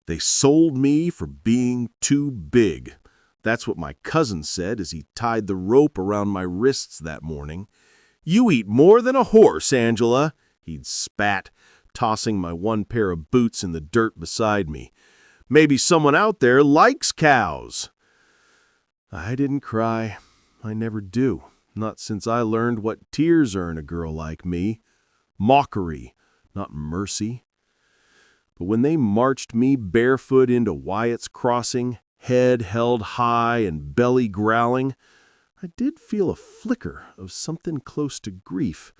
They sold me for being too big. That's what my cousin said as he tied the rope around my wrists that morning. You eat more than a horse, Angela, he'd spat, tossing my one pair of boots in the dirt beside me. Maybe someone out there likes cows. I didn't cry. I never do. Not since I learned what tears earn a girl like me. Mockery, not mercy. But when they marched me barefoot into Wyatt's Crossing, head held high and belly growling, I did feel a flicker of something close to grief.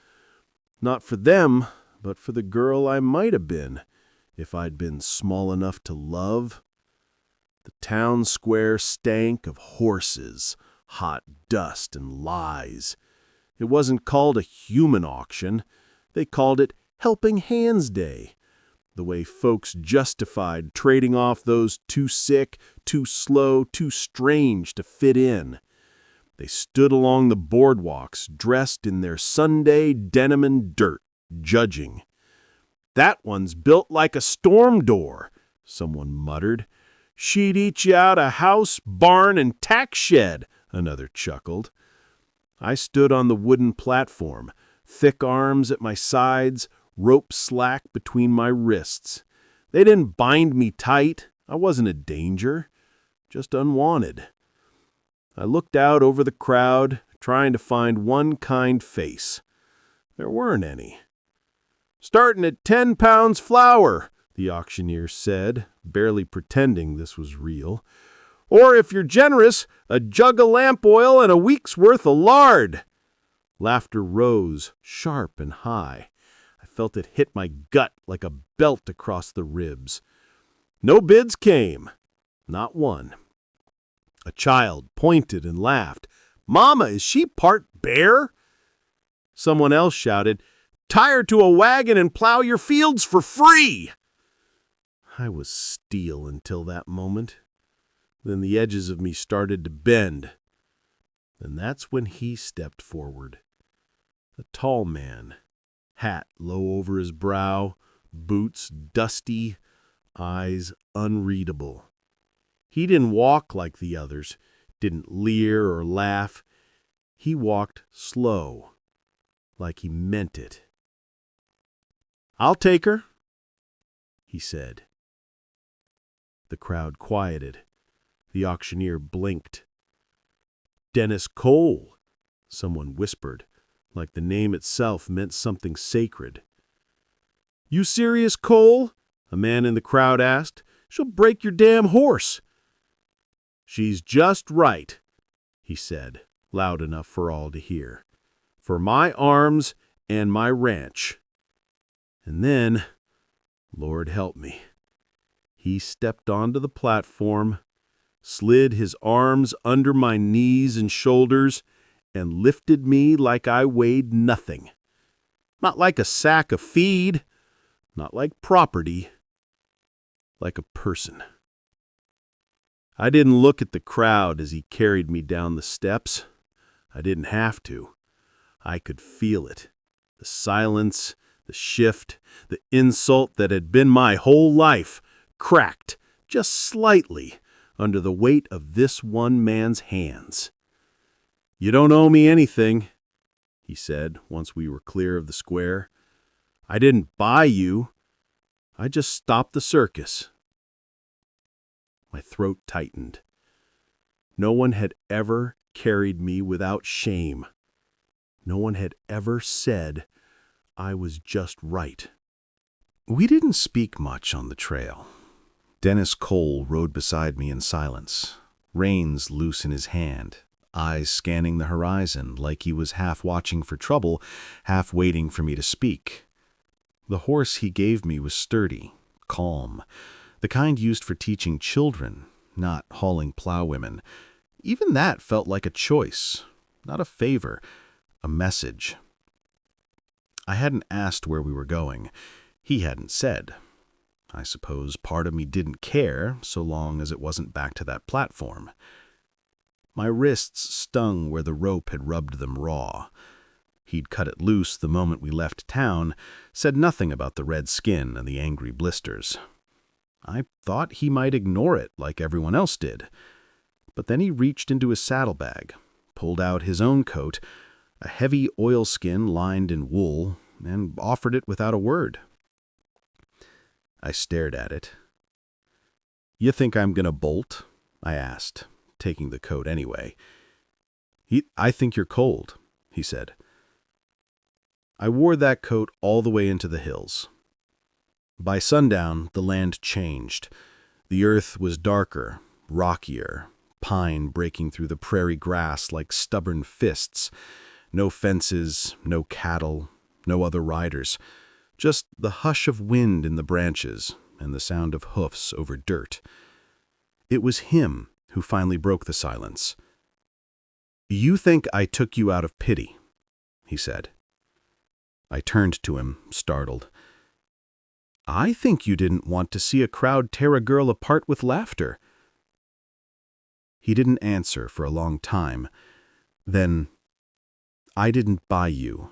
Not for them, but for the girl I might have been, if I'd been small enough to love. The town square stank of horses, hot dust, and lies. It wasn't called a human auction. They called it Helping Hands Day, the way folks justified trading off those too sick, too slow, too strange to fit in. They stood along the boardwalks, dressed in their Sunday denim and dirt, judging. That one's built like a storm door, someone muttered. She'd eat you out of house, barn, and tack shed, another chuckled. I stood on the wooden platform, thick arms at my sides, rope slack between my wrists. They didn't bind me tight. I wasn't a danger, just unwanted. I looked out over the crowd, trying to find one kind face. There weren't any. Starting at 10 pounds flour, the auctioneer said, barely pretending this was real. Or if you're generous, a jug of lamp oil and a week's worth of lard. Laughter rose, sharp and high. I felt it hit my gut like a belt across the ribs. No bids came. Not one. A child pointed and laughed. Mama, is she part bear? Someone else shouted, Tie her to a wagon and plow your fields for free. I was steel until that moment. Then the edges of me started to bend. And that's when he stepped forward. A tall man, hat low over his brow, boots dusty, eyes unreadable. He didn't walk like the others, didn't leer or laugh. He walked slow, like he meant it. I'll take her, he said. The crowd quieted. The auctioneer blinked. Dennis Cole, someone whispered, like the name itself meant something sacred. You serious, Cole? A man in the crowd asked. She'll break your damn horse. She's just right, he said, loud enough for all to hear. For my arms and my ranch. And then, Lord help me, he stepped onto the platform, slid his arms under my knees and shoulders, and lifted me like I weighed nothing. Not like a sack of feed, not like property, like a person. I didn't look at the crowd as he carried me down the steps. I didn't have to. I could feel it. The silence, the shift, the insult that had been my whole life, cracked just slightly under the weight of this one man's hands. You don't owe me anything, he said once we were clear of the square. I didn't buy you. I just stopped the circus. My throat tightened. No one had ever carried me without shame. No one had ever said I was just right. We didn't speak much on the trail. Dennis Cole rode beside me in silence, reins loose in his hand, eyes scanning the horizon like he was half watching for trouble, half waiting for me to speak. The horse he gave me was sturdy, calm, the kind used for teaching children, not hauling plowwomen. Even that felt like a choice, not a favor, a message. I hadn't asked where we were going. He hadn't said. I suppose part of me didn't care, so long as it wasn't back to that platform. My wrists stung where the rope had rubbed them raw. He'd cut it loose the moment we left town, said nothing about the red skin and the angry blisters. I thought he might ignore it like everyone else did. But then he reached into his saddlebag, pulled out his own coat, a heavy oilskin lined in wool, and offered it without a word. I stared at it. "You think I'm going to bolt?" I asked, taking the coat anyway. "I think you're cold," he said. I wore that coat all the way into the hills. By sundown, the land changed. The earth was darker, rockier, pine breaking through the prairie grass like stubborn fists. No fences, no cattle, no other riders. Just the hush of wind in the branches and the sound of hoofs over dirt. It was him who finally broke the silence. "You think I took you out of pity," he said. I turned to him, startled. "I think you didn't want to see a crowd tear a girl apart with laughter." He didn't answer for a long time. Then, "I didn't buy you.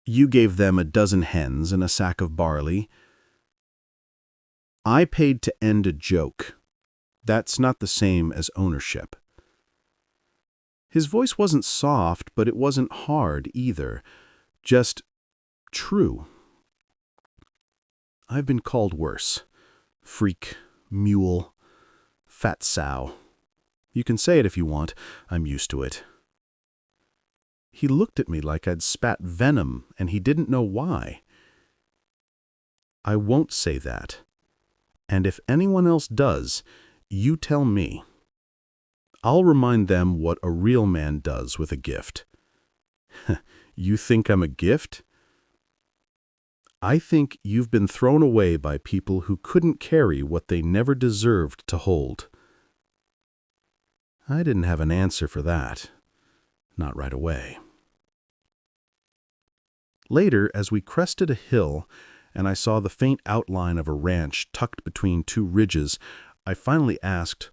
You gave them a dozen hens and a sack of barley. I paid to end a joke. That's not the same as ownership." His voice wasn't soft, but it wasn't hard either. Just true. I've been called worse. Freak, mule, fat sow. You can say it if you want. I'm used to it. He looked at me like I'd spat venom, and he didn't know why. "I won't say that. And if anyone else does, you tell me. I'll remind them what a real man does with a gift." "You think I'm a gift?" "I think you've been thrown away by people who couldn't carry what they never deserved to hold." I didn't have an answer for that. Not right away. Later, as we crested a hill and I saw the faint outline of a ranch tucked between two ridges, I finally asked,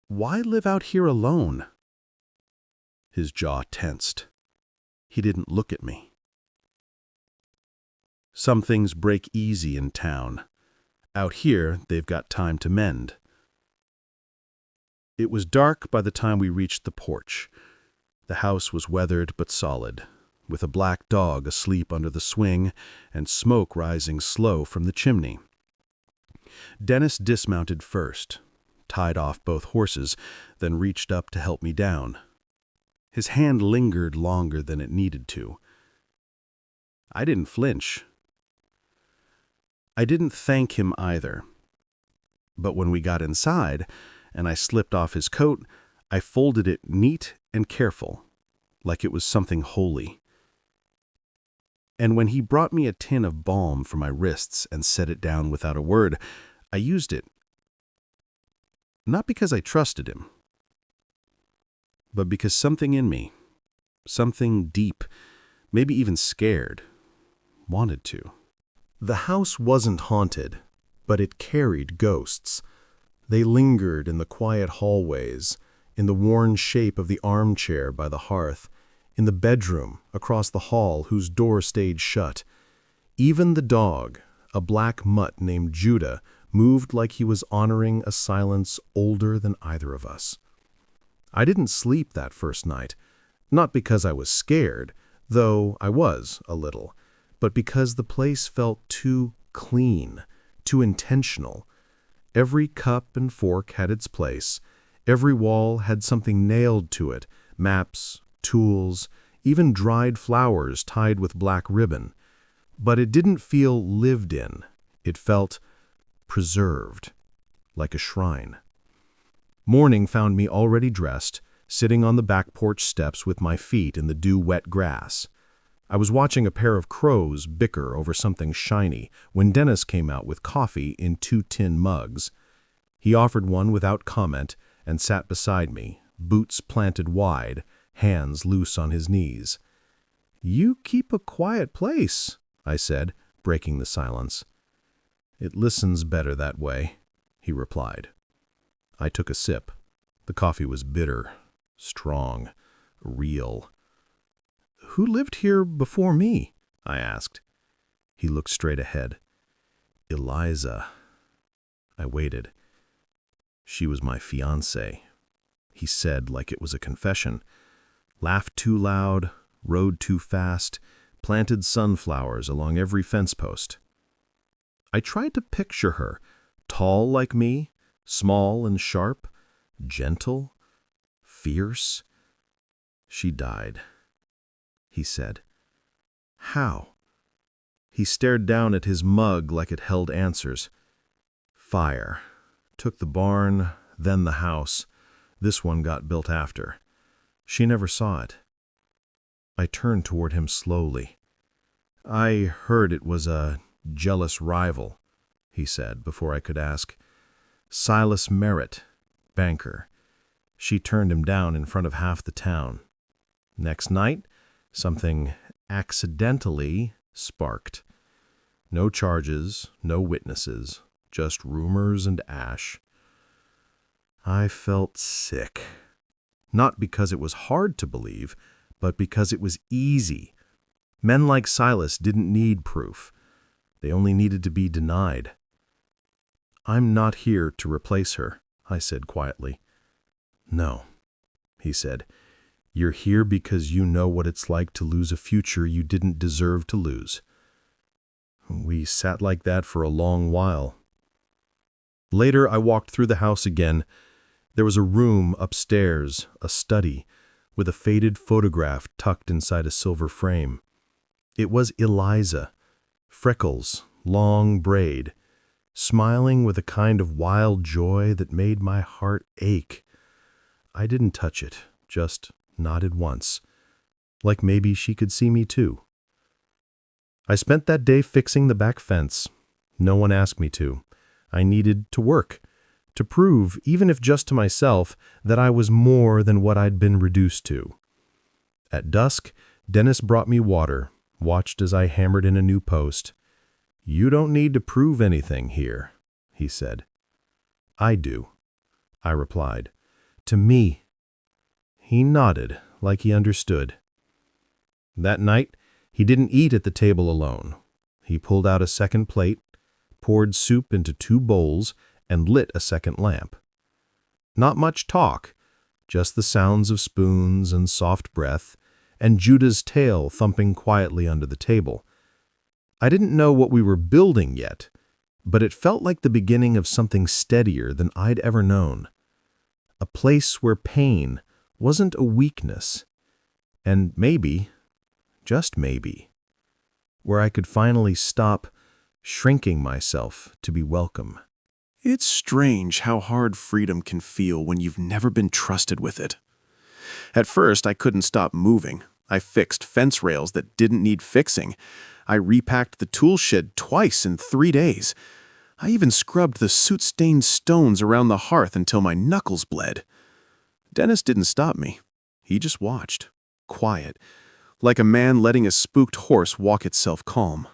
"Why live out here alone?" His jaw tensed. He didn't look at me. "Some things break easy in town. Out here, they've got time to mend." It was dark by the time we reached the porch. The house was weathered but solid, with a black dog asleep under the swing and smoke rising slow from the chimney. Dennis dismounted first, tied off both horses, then reached up to help me down. His hand lingered longer than it needed to. I didn't flinch. I didn't thank him either. But when we got inside, and I slipped off his coat, I folded it neat and careful, like it was something holy. And when he brought me a tin of balm for my wrists and set it down without a word, I used it. Not because I trusted him, but because something in me, something deep, maybe even scared, wanted to. The house wasn't haunted, but it carried ghosts. They lingered in the quiet hallways, in the worn shape of the armchair by the hearth, in the bedroom across the hall whose door stayed shut. Even the dog, a black mutt named Judah, moved like he was honoring a silence older than either of us. I didn't sleep that first night, not because I was scared, though I was a little, but because the place felt too clean, too intentional. Every cup and fork had its place. Every wall had something nailed to it, maps, tools, even dried flowers tied with black ribbon. But it didn't feel lived in. It felt preserved, like a shrine. Morning found me already dressed, sitting on the back porch steps with my feet in the dew-wet grass. I was watching a pair of crows bicker over something shiny when Dennis came out with coffee in 2 tin mugs. He offered one without comment and sat beside me, boots planted wide, hands loose on his knees. "You keep a quiet place," I said, breaking the silence. "It listens better that way," he replied. I took a sip. The coffee was bitter, strong, real. "Who lived here before me?" I asked. He looked straight ahead. "Eliza," I waited. She was my fiancée, he said like it was a confession. Laughed too loud, rode too fast, planted sunflowers along every fence post. I tried to picture her, tall like me, small and sharp, gentle, fierce. She died, he said. How? He stared down at his mug like it held answers. Fire. Took the barn, then the house. This one got built after. She never saw it. I turned toward him slowly. I heard it was a jealous rival, he said before I could ask. Silas Merritt, banker. She turned him down in front of half the town. Next night, something accidentally sparked. No charges, no witnesses, just rumors and ash. I felt sick. Not because it was hard to believe, but because it was easy. Men like Silas didn't need proof. They only needed to be denied. I'm not here to replace her, I said quietly. No, he said. You're here because you know what it's like to lose a future you didn't deserve to lose. We sat like that for a long while. Later, I walked through the house again. There was a room upstairs, a study, with a faded photograph tucked inside a silver frame. It was Eliza, freckles, long braid, smiling with a kind of wild joy that made my heart ache. I didn't touch it, just nodded once, like maybe she could see me too. I spent that day fixing the back fence. No one asked me to. I needed to work, to prove, even if just to myself, that I was more than what I'd been reduced to. At dusk, Dennis brought me water, watched as I hammered in a new post. You don't need to prove anything here, he said. I do, I replied. To me. He nodded, like he understood. That night, he didn't eat at the table alone. He pulled out a second plate, poured soup into 2 bowls, and lit a second lamp. Not much talk, just the sounds of spoons and soft breath, and Judah's tail thumping quietly under the table. I didn't know what we were building yet, but it felt like the beginning of something steadier than I'd ever known. A place where pain wasn't a weakness, and maybe, just maybe, where I could finally stop shrinking myself to be welcome. It's strange how hard freedom can feel when you've never been trusted with it. At first, I couldn't stop moving. I fixed fence rails that didn't need fixing. I repacked the tool shed twice in 3 days. I even scrubbed the soot-stained stones around the hearth until my knuckles bled. Dennis didn't stop me. He just watched, quiet, like a man letting a spooked horse walk itself calm.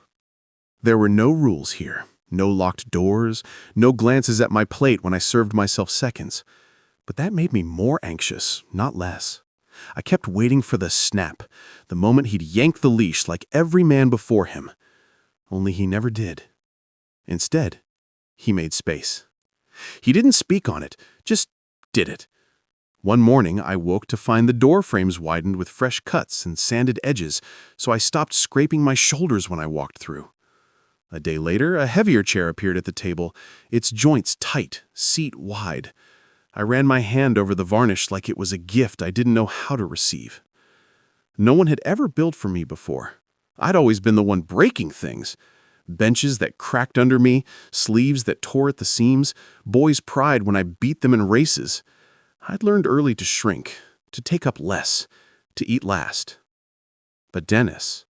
There were no rules here, no locked doors, no glances at my plate when I served myself seconds. But that made me more anxious, not less. I kept waiting for the snap, the moment he'd yank the leash like every man before him. Only he never did. Instead, he made space. He didn't speak on it, just did it. One morning, I woke to find the door frames widened with fresh cuts and sanded edges, so I stopped scraping my shoulders when I walked through. A day later, a heavier chair appeared at the table, its joints tight, seat wide. I ran my hand over the varnish like it was a gift I didn't know how to receive. No one had ever built for me before. I'd always been the one breaking things. Benches that cracked under me, sleeves that tore at the seams, boys' pride when I beat them in races. I'd learned early to shrink, to take up less, to eat last. But Dennis,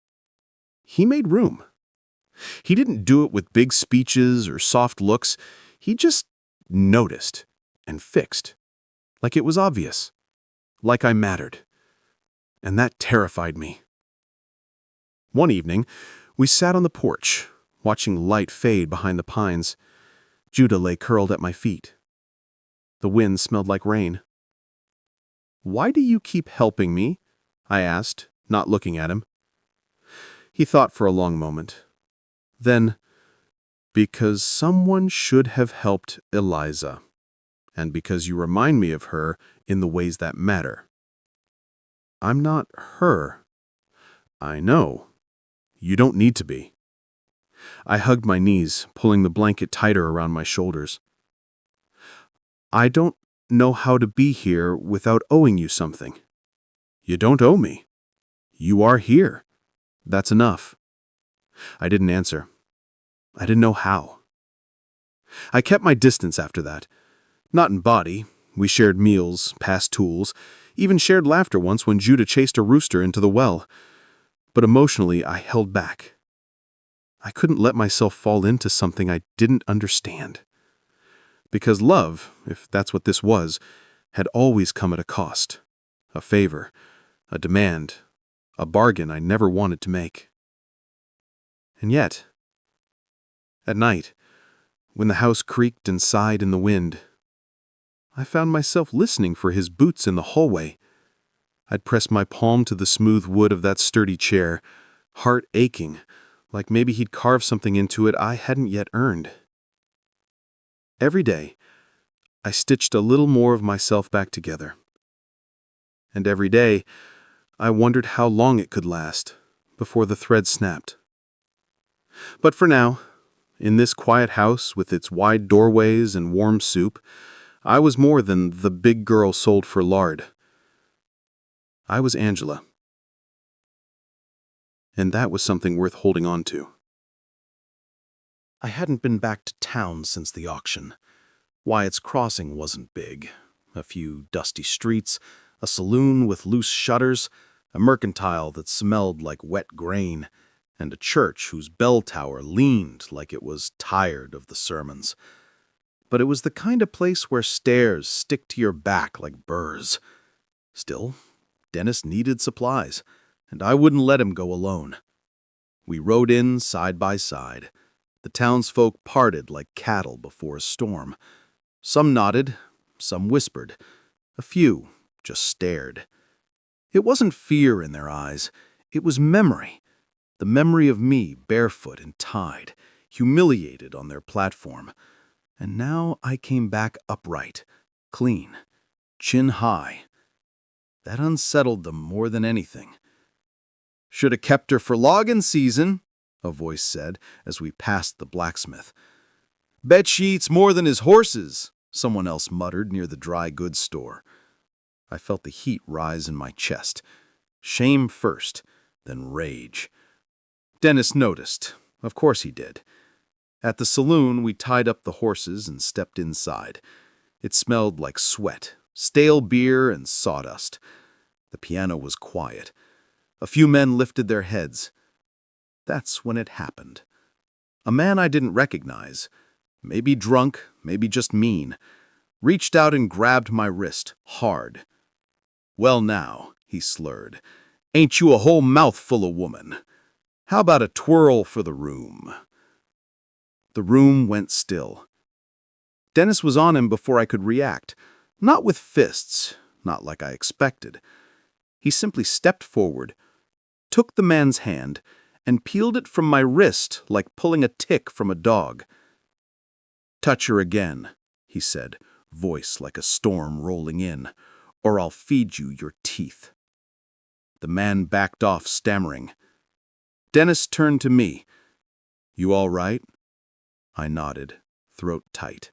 he made room. He didn't do it with big speeches or soft looks. He just noticed and fixed, like it was obvious, like I mattered. And that terrified me. One evening, we sat on the porch, watching light fade behind the pines. Judah lay curled at my feet. The wind smelled like rain. "Why do you keep helping me?" I asked, not looking at him. He thought for a long moment. Then, Because someone should have helped Eliza, and because you remind me of her in the ways that matter. I'm not her. I know. You don't need to be. I hugged my knees, pulling the blanket tighter around my shoulders. I don't know how to be here without owing you something. You don't owe me. You are here. That's enough. I didn't answer. I didn't know how. I kept my distance after that. Not in body. We shared meals, passed tools, even shared laughter once when Judah chased a rooster into the well. But emotionally, I held back. I couldn't let myself fall into something I didn't understand. Because love, if that's what this was, had always come at a cost. A favor, a demand, a bargain I never wanted to make. And yet, at night, when the house creaked and sighed in the wind, I found myself listening for his boots in the hallway. I'd press my palm to the smooth wood of that sturdy chair, heart aching, like maybe he'd carved something into it I hadn't yet earned. Every day, I stitched a little more of myself back together. And every day, I wondered how long it could last before the thread snapped. But for now, in this quiet house with its wide doorways and warm soup, I was more than the big girl sold for lard. I was Angela. And that was something worth holding on to. I hadn't been back to town since the auction. Wyatt's Crossing wasn't big. A few dusty streets, a saloon with loose shutters, a mercantile that smelled like wet grain, and a church whose bell tower leaned like it was tired of the sermons. But it was the kind of place where stairs stick to your back like burrs. Still, Dennis needed supplies, and I wouldn't let him go alone. We rode in side by side. The townsfolk parted like cattle before a storm. Some nodded, some whispered. A few just stared. It wasn't fear in their eyes. It was memory. The memory of me barefoot and tied, humiliated on their platform. And now I came back upright, clean, chin high. That unsettled them more than anything. "Should have kept her for logging season," a voice said as we passed the blacksmith. "Bet she eats more than his horses," someone else muttered near the dry goods store. I felt the heat rise in my chest. Shame first, then rage. Dennis noticed. Of course he did. At the saloon, we tied up the horses and stepped inside. It smelled like sweat, stale beer, and sawdust. The piano was quiet. A few men lifted their heads. That's when it happened. A man I didn't recognize, maybe drunk, maybe just mean, reached out and grabbed my wrist, hard. "Well now," he slurred, "ain't you a whole mouthful of woman? How about a twirl for the room?" The room went still. Dennis was on him before I could react, not with fists, not like I expected. He simply stepped forward, took the man's hand, and peeled it from my wrist like pulling a tick from a dog. "Touch her again," he said, voice like a storm rolling in, "or I'll feed you your teeth." The man backed off, stammering. Dennis turned to me. "You all right?" I nodded, throat tight.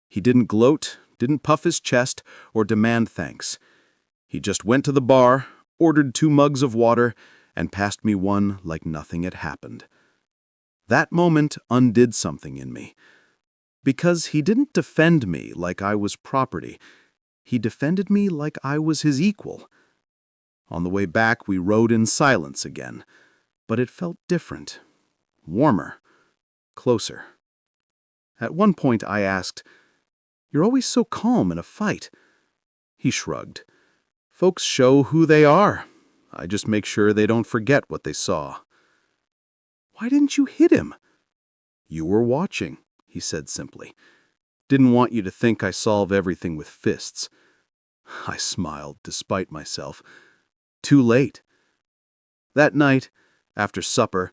He didn't gloat, didn't puff his chest, or demand thanks. He just went to the bar, ordered 2 mugs of water, and passed me one like nothing had happened. That moment undid something in me. Because he didn't defend me like I was property. He defended me like I was his equal. On the way back, we rode in silence again, but it felt different, warmer, closer. At one point, I asked, "You're always so calm in a fight." He shrugged. "Folks show who they are. I just make sure they don't forget what they saw." "Why didn't you hit him?" "You were watching," he said simply. "Didn't want you to think I solve everything with fists." I smiled, despite myself. Too late. That night, after supper,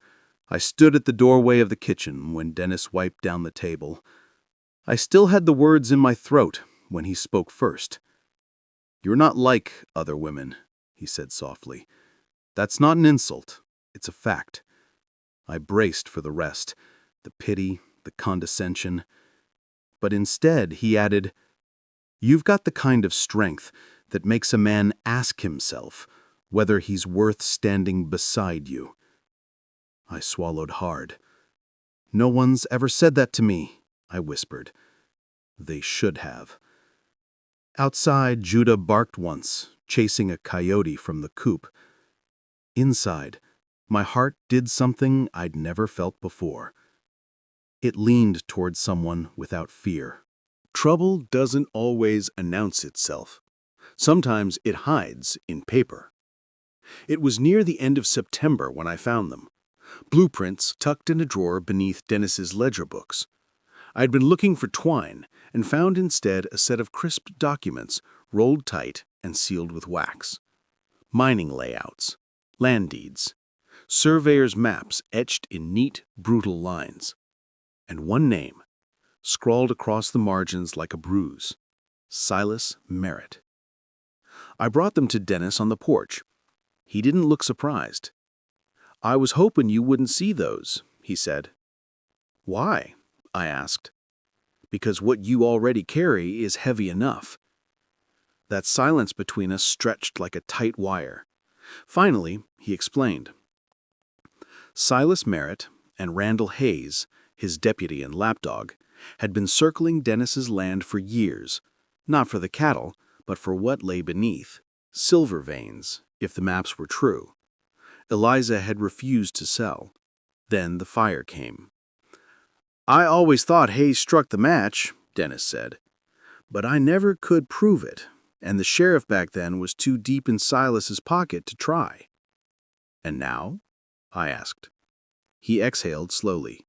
I stood at the doorway of the kitchen when Dennis wiped down the table. I still had the words in my throat when he spoke first. "You're not like other women," he said softly. "That's not an insult. It's a fact." I braced for the rest, the pity, the condescension. But instead, he added, "You've got the kind of strength that makes a man ask himself whether he's worth standing beside you." I swallowed hard. "No one's ever said that to me," I whispered. They should have. Outside, Judah barked once, chasing a coyote from the coop. Inside, my heart did something I'd never felt before. It leaned toward someone without fear. Trouble doesn't always announce itself. Sometimes it hides in paper. It was near the end of September when I found them. Blueprints tucked in a drawer beneath Dennis's ledger books. I'd been looking for twine and found instead a set of crisp documents rolled tight and sealed with wax. Mining layouts, land deeds, surveyors' maps etched in neat, brutal lines. And one name, scrawled across the margins like a bruise: Silas Merritt. I brought them to Dennis on the porch. He didn't look surprised. "I was hoping you wouldn't see those," he said. "Why?" I asked. "Because what you already carry is heavy enough." That silence between us stretched like a tight wire. Finally, he explained. Silas Merritt and Randall Hayes, his deputy and lapdog, had been circling Dennis's land for years, not for the cattle, but for what lay beneath, silver veins, if the maps were true. Eliza had refused to sell. Then the fire came. "I always thought Hayes struck the match," Dennis said, "but I never could prove it, and the sheriff back then was too deep in Silas's pocket to try." "And now?" I asked. He exhaled slowly.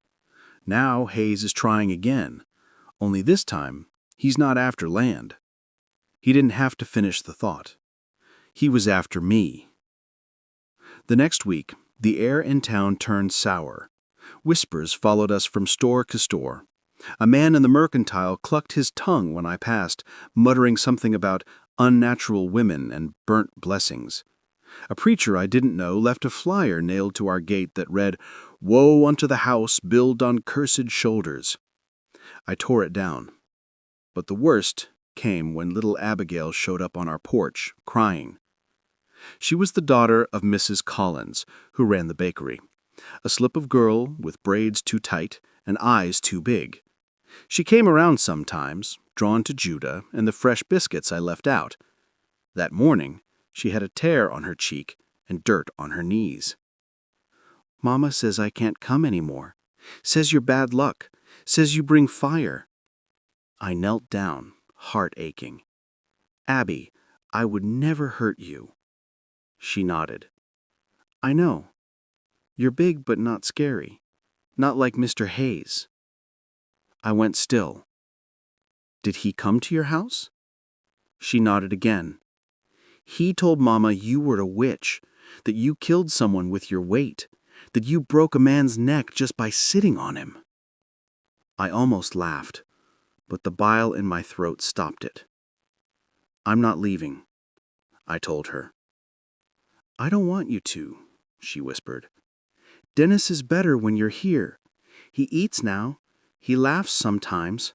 "Now Hayes is trying again, only this time he's not after land." He didn't have to finish the thought. He was after me. The next week, the air in town turned sour. Whispers followed us from store to store. A man in the mercantile clucked his tongue when I passed, muttering something about unnatural women and burnt blessings. A preacher I didn't know left a flyer nailed to our gate that read, "Woe unto the house built on cursed shoulders." I tore it down. But the worst came when little Abigail showed up on our porch, crying. She was the daughter of Mrs. Collins, who ran the bakery, a slip of girl with braids too tight and eyes too big. She came around sometimes, drawn to Judah and the fresh biscuits I left out. That morning, she had a tear on her cheek and dirt on her knees. "Mama says I can't come anymore. Says you're bad luck. Says you bring fire." I knelt down, heart aching. "Abby, I would never hurt you." She nodded. "I know. You're big but not scary. Not like Mr. Hayes." I went still. "Did he come to your house?" She nodded again. "He told Mama you were a witch, that you killed someone with your weight, that you broke a man's neck just by sitting on him." I almost laughed, but the bile in my throat stopped it. "I'm not leaving," I told her. "I don't want you to," she whispered. "Dennis is better when you're here. He eats now. He laughs sometimes."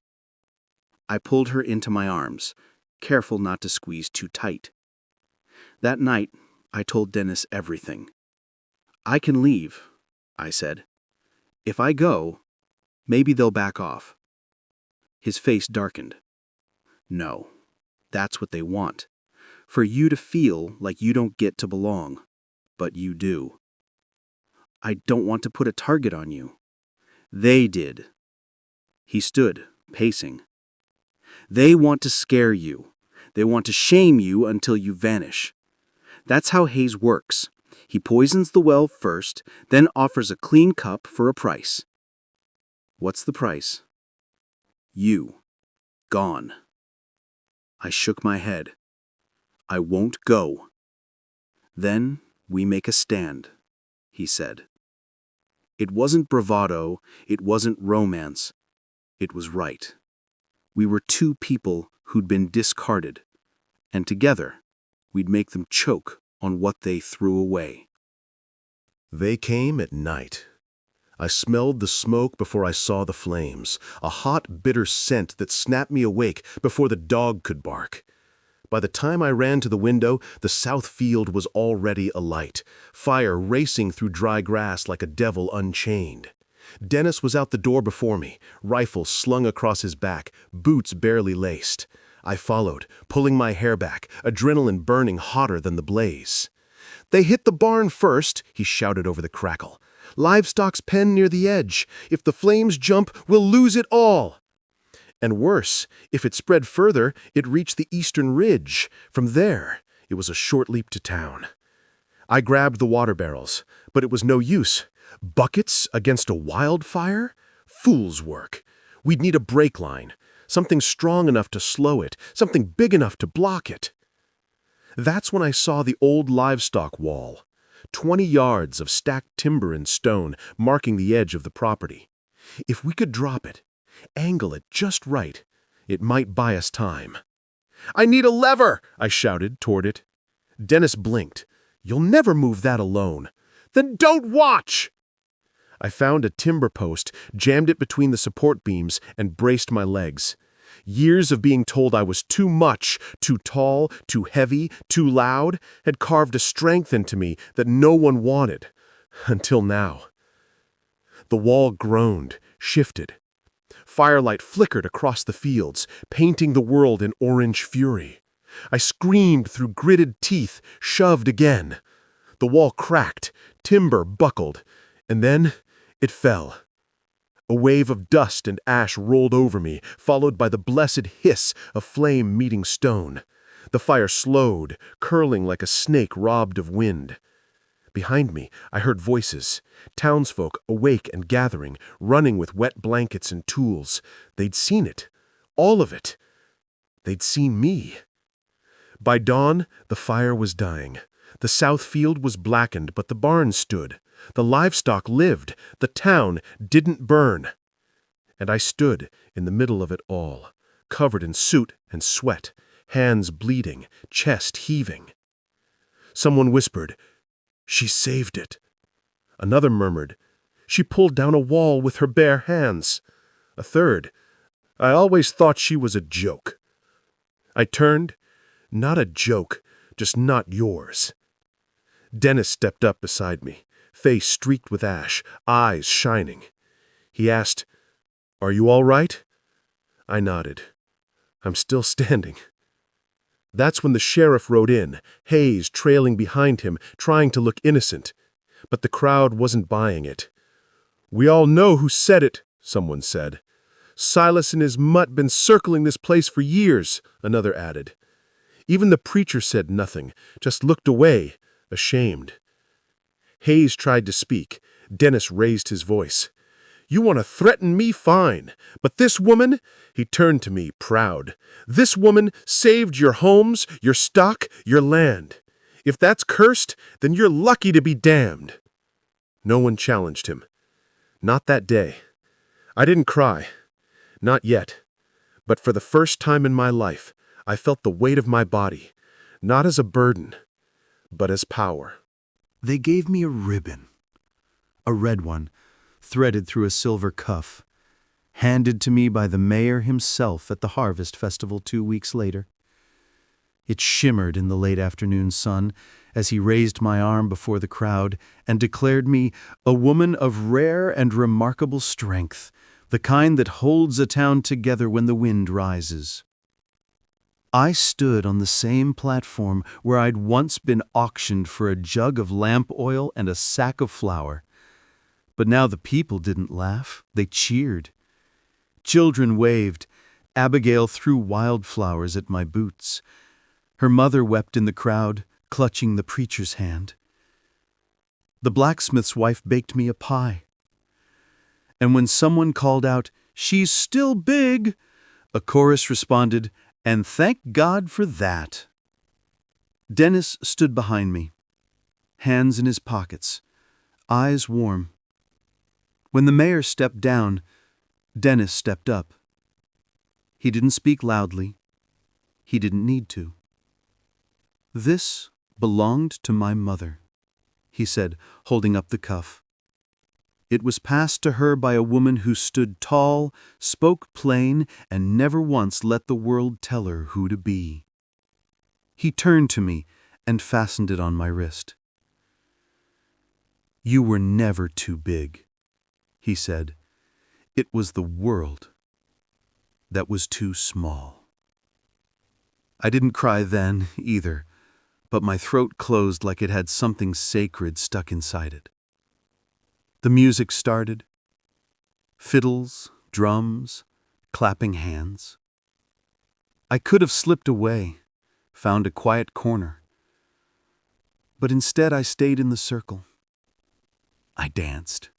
I pulled her into my arms, careful not to squeeze too tight. That night, I told Dennis everything. "I can leave," I said. "If I go, maybe they'll back off." His face darkened. "No, that's what they want. For you to feel like you don't get to belong, but you do." "I don't want to put a target on you." "They did." He stood, pacing. "They want to scare you. They want to shame you until you vanish. That's how Hayes works. He poisons the well first, then offers a clean cup for a price." "What's the price?" "You. Gone." I shook my head. "I won't go." "Then we make a stand," he said. It wasn't bravado, it wasn't romance. It was right. We were two people who'd been discarded, and together, we'd make them choke on what they threw away. They came at night. I smelled the smoke before I saw the flames, a hot, bitter scent that snapped me awake before the dog could bark. By the time I ran to the window, the south field was already alight, fire racing through dry grass like a devil unchained. Dennis was out the door before me, rifle slung across his back, boots barely laced. I followed, pulling my hair back, adrenaline burning hotter than the blaze. "They hit the barn first," he shouted over the crackle. "Livestock's pen near the edge. If the flames jump, we'll lose it all." And worse, if it spread further, it reached the eastern ridge. From there, it was a short leap to town. I grabbed the water barrels, but it was no use. Buckets against a wildfire? Fool's work. We'd need a brake line, something strong enough to slow it, something big enough to block it. That's when I saw the old livestock wall, 20 yards of stacked timber and stone marking the edge of the property. If we could drop it, angle it just right, it might buy us time. "I need a lever!" I shouted toward it. Dennis blinked. "You'll never move that alone." "Then don't watch!" I found a timber post, jammed it between the support beams, and braced my legs. Years of being told I was too much, too tall, too heavy, too loud, had carved a strength into me that no one wanted. Until now. The wall groaned, shifted. Firelight flickered across the fields, painting the world in orange fury. I screamed through gritted teeth, shoved again. The wall cracked, timber buckled, and then it fell. A wave of dust and ash rolled over me, followed by the blessed hiss of flame meeting stone. The fire slowed, curling like a snake robbed of wind. Behind me, I heard voices, townsfolk awake and gathering, running with wet blankets and tools. They'd seen it, all of it. They'd seen me. By dawn, the fire was dying. The south field was blackened, but the barn stood. The livestock lived. The town didn't burn. And I stood in the middle of it all, covered in soot and sweat, hands bleeding, chest heaving. Someone whispered, "She saved it." Another murmured, "She pulled down a wall with her bare hands." A third, "I always thought she was a joke." I turned, "Not a joke, just not yours." Dennis stepped up beside me, face streaked with ash, eyes shining. He asked, "Are you all right?" I nodded. "I'm still standing." That's when the sheriff rode in, Hayes trailing behind him, trying to look innocent. But the crowd wasn't buying it. "We all know who said it," someone said. "Silas and his mutt been circling this place for years," another added. Even the preacher said nothing, just looked away, ashamed. Hayes tried to speak. Dennis raised his voice. "You want to threaten me, fine. But this woman," he turned to me, proud, "this woman saved your homes, your stock, your land. If that's cursed, then you're lucky to be damned." No one challenged him. Not that day. I didn't cry. Not yet. But for the first time in my life, I felt the weight of my body, not as a burden, but as power. They gave me a ribbon, a red one, threaded through a silver cuff, handed to me by the mayor himself at the harvest festival 2 weeks later. It shimmered in the late afternoon sun as he raised my arm before the crowd and declared me a woman of rare and remarkable strength, the kind that holds a town together when the wind rises. I stood on the same platform where I'd once been auctioned for a jug of lamp oil and a sack of flour. But now the people didn't laugh, they cheered. Children waved. Abigail threw wildflowers at my boots. Her mother wept in the crowd, clutching the preacher's hand. The blacksmith's wife baked me a pie. And when someone called out, "She's still big," a chorus responded, "And thank God for that." Dennis stood behind me, hands in his pockets, eyes warm. When the mayor stepped down, Dennis stepped up. He didn't speak loudly. He didn't need to. "This belonged to my mother," he said, holding up the cuff. "It was passed to her by a woman who stood tall, spoke plain, and never once let the world tell her who to be." He turned to me and fastened it on my wrist. "You were never too big," he said. "It was the world that was too small." I didn't cry then, either, but my throat closed like it had something sacred stuck inside it. The music started. Fiddles, drums, clapping hands. I could have slipped away, found a quiet corner. But instead I stayed in the circle. I danced.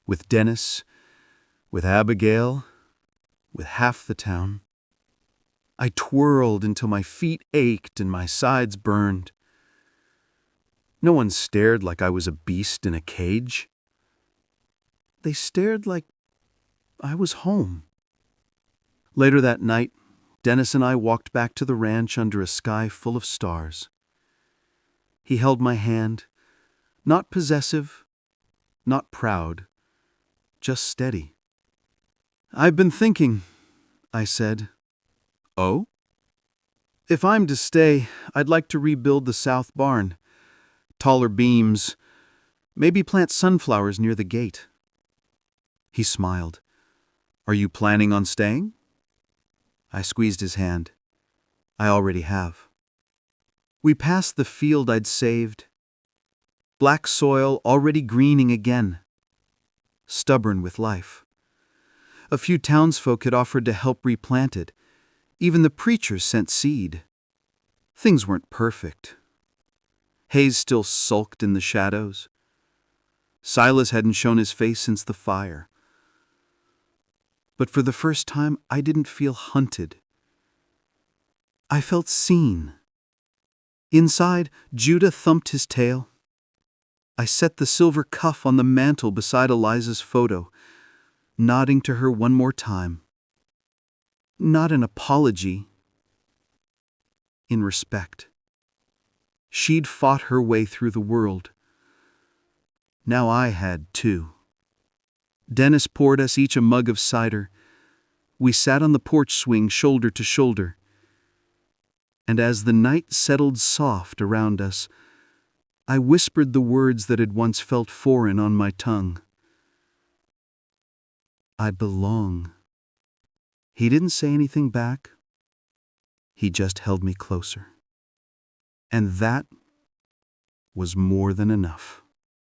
With Dennis, with Abigail, with half the town. I twirled until my feet ached and my sides burned. No one stared like I was a beast in a cage. They stared like I was home. Later that night, Dennis and I walked back to the ranch under a sky full of stars. He held my hand, not possessive, not proud, just steady. "I've been thinking," I said. "Oh?" "If I'm to stay, I'd like to rebuild the south barn. Taller beams, maybe plant sunflowers near the gate." He smiled. "Are you planning on staying?" I squeezed his hand. "I already have." We passed the field I'd saved. Black soil already greening again. Stubborn with life. A few townsfolk had offered to help replant it. Even the preachers sent seed. Things weren't perfect. Hayes still sulked in the shadows. Silas hadn't shown his face since the fire. But for the first time, I didn't feel hunted. I felt seen. Inside, Judah thumped his tail. I set the silver cuff on the mantel beside Eliza's photo, nodding to her one more time. Not an apology. In respect. She'd fought her way through the world. Now I had too. Dennis poured us each a mug of cider. We sat on the porch swing shoulder to shoulder. And as the night settled soft around us, I whispered the words that had once felt foreign on my tongue. "I belong." He didn't say anything back. He just held me closer. And that was more than enough.